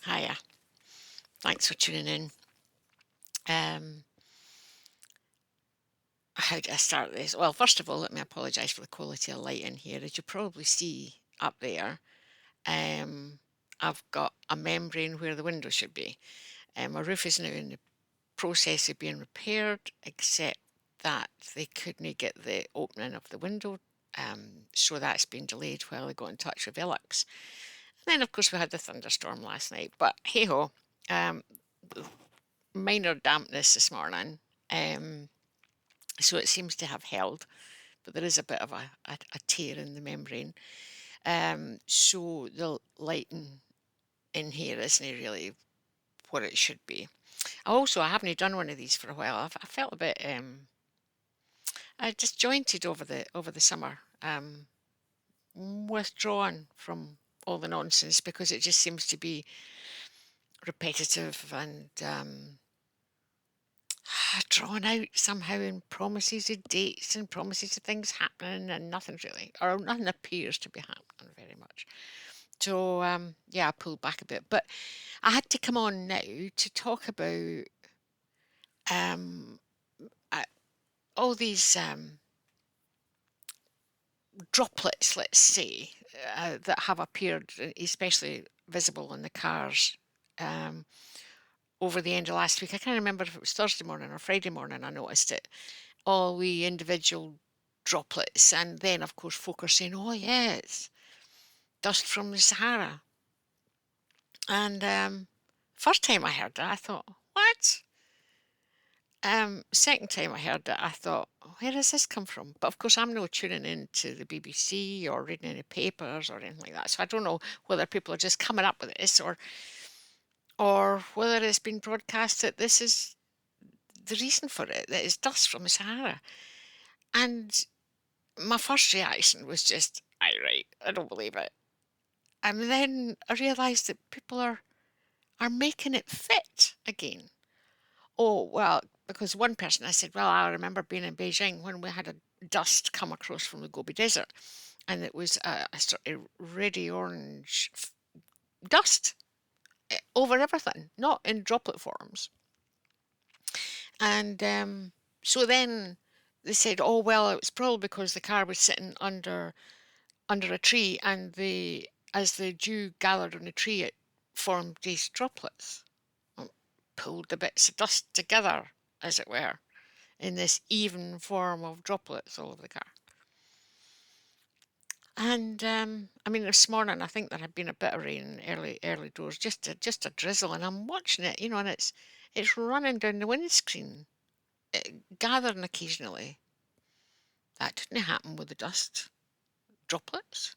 Hiya. Thanks for tuning in. Um, how do I start this? Well, first of all, let me apologise for the quality of light in here. As you probably see up there, um, I've got a membrane where the window should be. My roof is now in the process of being repaired, except that they couldn't get the opening of the window, so that's been delayed while I got in touch with Velux. And then, of course, we had the thunderstorm last night. But hey ho, um, minor dampness this morning. Um, So it seems to have held, but there is a bit of a tear in the membrane. So the lighting in here isn't really what it should be. I haven't done one of these for a while. I felt a bit disjointed over the summer, withdrawn from all the nonsense because it just seems to be repetitive and drawn out somehow in promises of dates and promises of things happening and nothing really, or nothing appears to be happening very much. So yeah, I pulled back a bit, but I had to come on now to talk about um, uh, all these droplets, let's say, that have appeared, especially visible in the cars. Um, Over the end of last week, I can't remember if it was Thursday morning or Friday morning, I noticed it. All we individual droplets, and then of course folk are saying, "Oh yeah, it's dust from the Sahara." And first time I heard that, I thought, "What?" Second time I heard it, I thought, "Where does this come from?" But of course, I'm not tuning into the BBC or reading any papers or anything like that, so I don't know whether people are just coming up with this or whether it's been broadcast that this is the reason for it, that it's dust from the Sahara. And my first reaction was just, "Aye, right, I don't believe it." And then I realised that people are making it fit again. Oh, well, because one person I said, "Well, I remember being in Beijing when we had a dust come across from the Gobi Desert, and it was a sort of reddy orange dust over everything, not in droplet forms." And so then they said, "Oh, well, it was probably because the car was sitting under a tree, and as the dew gathered on the tree, it formed these droplets, pulled the bits of dust together, as it were, in this even form of droplets all over the car." And I mean, this morning I think there had been a bit of rain early doors, just a drizzle, and I'm watching it, and it's running down the windscreen, gathering occasionally. That didn't happen with the dust droplets.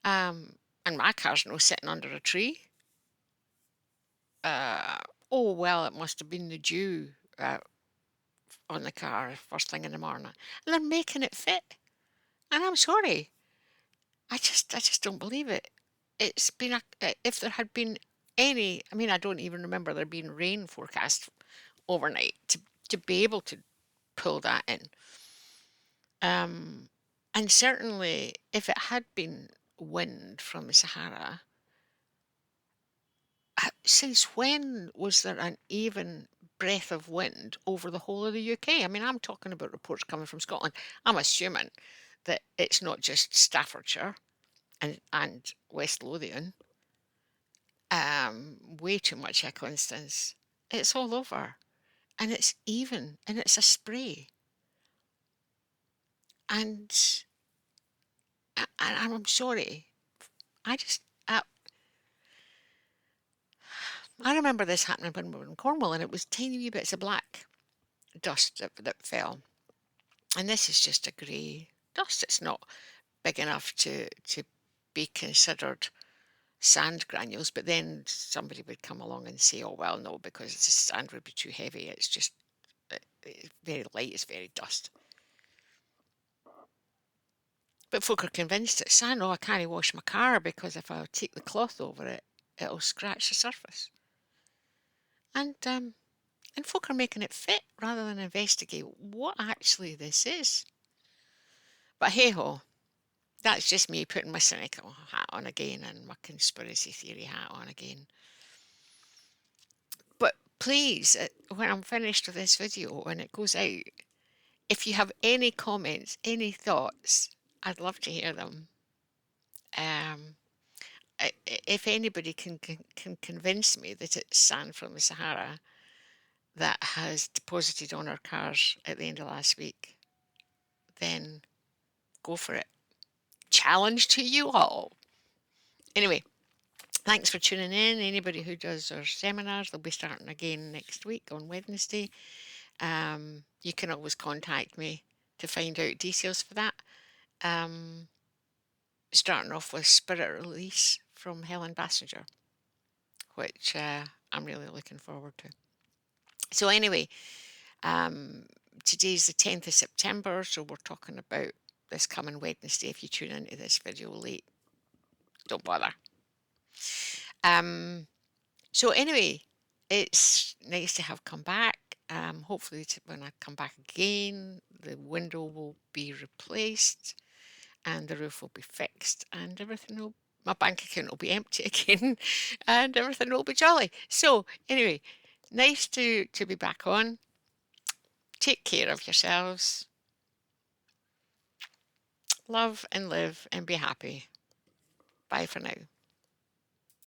And my car's no sitting under a tree. Uh, oh, well, it must have been the dew on the car first thing in the morning. And they're making it fit. And I'm sorry, I just don't believe it. It's been if there had been any, I mean, I don't even remember there being rain forecast overnight to be able to pull that in. Um, and certainly, if it had been wind from the Sahara, since when was there an even breath of wind over the whole of the UK? I mean, I'm talking about reports coming from Scotland. I'm assuming that it's not just Staffordshire and West Lothian. Way too much echo instance. It's all over, and it's even, and it's a spray. And I'm sorry, I just I remember this happening when we were in Cornwall, and it was tiny wee bits of black dust that fell. And this is just a grey dust. It's not big enough to be considered sand granules, but then somebody would come along and say, "Oh, well, no, because the sand would be too heavy. It's just it's very light, it's very dust." But folk are convinced it's sand. "Oh, I can't wash my car because if I take the cloth over it, it'll scratch the surface." And folk are making it fit rather than investigate what actually this is. But hey ho, That's just me putting my cynical hat on again and my conspiracy theory hat on again. But please, when I'm finished with this video, when it goes out, if you have any comments, any thoughts, I'd love to hear them. Um, if anybody can convince me that it's sand from the Sahara that has deposited on our cars at the end of last week, then go for it. Challenge to you all. Anyway, thanks for tuning in. Anybody who does our seminars, they'll be starting again next week on Wednesday. You can always contact me to find out details for that. Starting off with Spirit Release from Helen Bassinger, which I'm really looking forward to. So anyway, today's the 10th of September, so we're talking about this coming Wednesday. If you tune into this video late, don't bother. So anyway, it's nice to have come back. Hopefully when I come back again, the window will be replaced and the roof will be fixed and my bank account will be empty again and everything will be jolly. So anyway, nice to be back on. Take care of yourselves. Love and live and be happy. Bye for now.